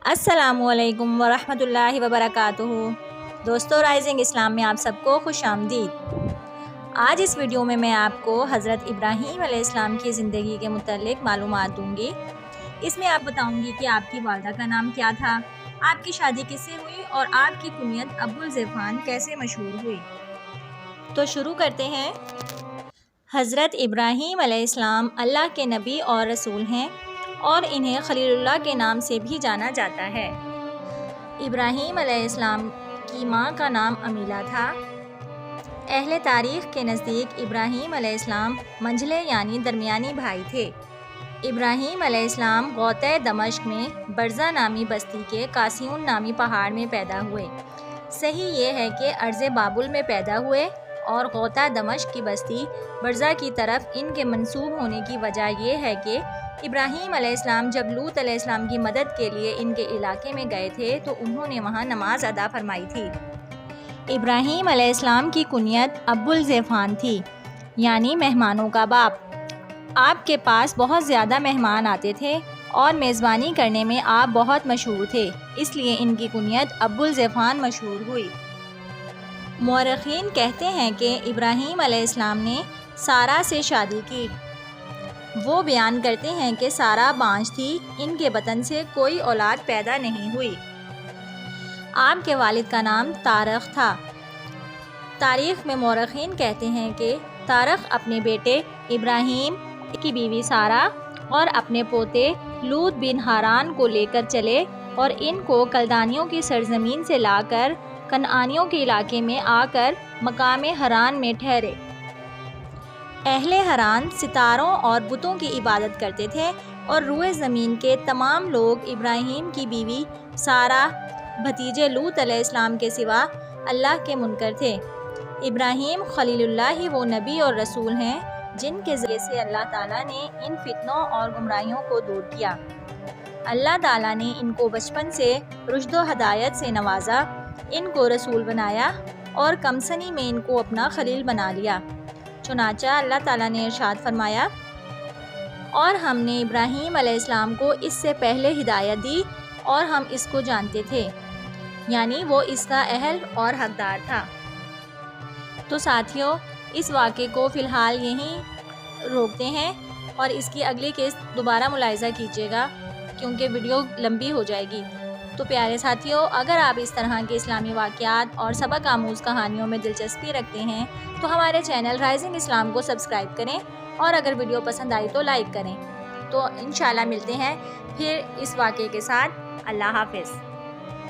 السلام علیکم ورحمۃ اللہ وبرکاتہ۔ دوستو، رائزنگ اسلام میں آپ سب کو خوش آمدید۔ آج اس ویڈیو میں آپ کو حضرت ابراہیم علیہ السلام کی زندگی کے متعلق معلومات دوں گی۔ اس میں آپ بتاؤں گی کہ آپ کی والدہ کا نام کیا تھا، آپ کی شادی کس سے ہوئی اور آپ کی کنیت ابوالذیفان کیسے مشہور ہوئی۔ تو شروع کرتے ہیں۔ حضرت ابراہیم علیہ السلام اللہ کے نبی اور رسول ہیں اور انہیں خلیل اللہ کے نام سے بھی جانا جاتا ہے۔ ابراہیم علیہ السلام کی ماں کا نام امیلہ تھا۔ اہل تاریخ کے نزدیک ابراہیم علیہ السلام منجھلے یعنی درمیانی بھائی تھے۔ ابراہیم علیہ السلام غوطۂ دمشق میں برزہ نامی بستی کے قاسیون نامی پہاڑ میں پیدا ہوئے۔ صحیح یہ ہے کہ ارض بابل میں پیدا ہوئے اور غوطہ دمشق کی بستی برزہ کی طرف ان کے منسوب ہونے کی وجہ یہ ہے کہ ابراہیم علیہ السلام جب لوط علیہ السلام کی مدد کے لیے ان کے علاقے میں گئے تھے تو انہوں نے وہاں نماز ادا فرمائی تھی۔ ابراہیم علیہ السلام کی کنیت ابوالذیفان تھی، یعنی مہمانوں کا باپ۔ آپ کے پاس بہت زیادہ مہمان آتے تھے اور میزبانی کرنے میں آپ بہت مشہور تھے، اس لیے ان کی کنیت ابوالذیفان مشہور ہوئی۔ مورخین کہتے ہیں کہ ابراہیم علیہ السلام نے سارہ سے شادی کی۔ وہ بیان کرتے ہیں کہ سارہ بانجھ تھی، ان کے بطن سے کوئی اولاد پیدا نہیں ہوئی۔ آپ کے والد کا نام تارخ تھا۔ تاریخ میں مورخین کہتے ہیں کہ تارخ اپنے بیٹے ابراہیم کی بیوی سارہ اور اپنے پوتے لوط بن ہاران کو لے کر چلے اور ان کو کلدانیوں کی سرزمین سے لا کر کنعانیوں کے علاقے میں آ کر مقام حران میں ٹھہرے۔ اہل حران ستاروں اور بتوں کی عبادت کرتے تھے اور روئے زمین کے تمام لوگ ابراہیم کی بیوی سارہ بھتیجے لوط علیہ السلام کے سوا اللہ کے منکر تھے۔ ابراہیم خلیل اللہ ہی وہ نبی اور رسول ہیں جن کے ذریعے سے اللہ تعالیٰ نے ان فتنوں اور گمراہیوں کو دور کیا۔ اللہ تعالیٰ نے ان کو بچپن سے رشد و ہدایت سے نوازا، ان کو رسول بنایا اور کم سنی میں ان کو اپنا خلیل بنا لیا۔ چنانچہ اللہ تعالیٰ نے ارشاد فرمایا، اور ہم نے ابراہیم علیہ السلام کو اس سے پہلے ہدایت دی اور ہم اس کو جانتے تھے، یعنی وہ اس کا اہل اور حقدار تھا۔ تو ساتھیوں، اس واقعے کو فی الحال یہیں روکتے ہیں اور اس کی اگلی قسط دوبارہ ملاحظہ کیجیے گا کیونکہ ویڈیو لمبی ہو جائے گی۔ تو پیارے ساتھیوں، اگر آپ اس طرح کے اسلامی واقعات اور سبق آموز کہانیوں میں دلچسپی رکھتے ہیں تو ہمارے چینل رائزنگ اسلام کو سبسکرائب کریں اور اگر ویڈیو پسند آئی تو لائک کریں۔ تو انشاءاللہ ملتے ہیں پھر اس واقعے کے ساتھ۔ اللہ حافظ۔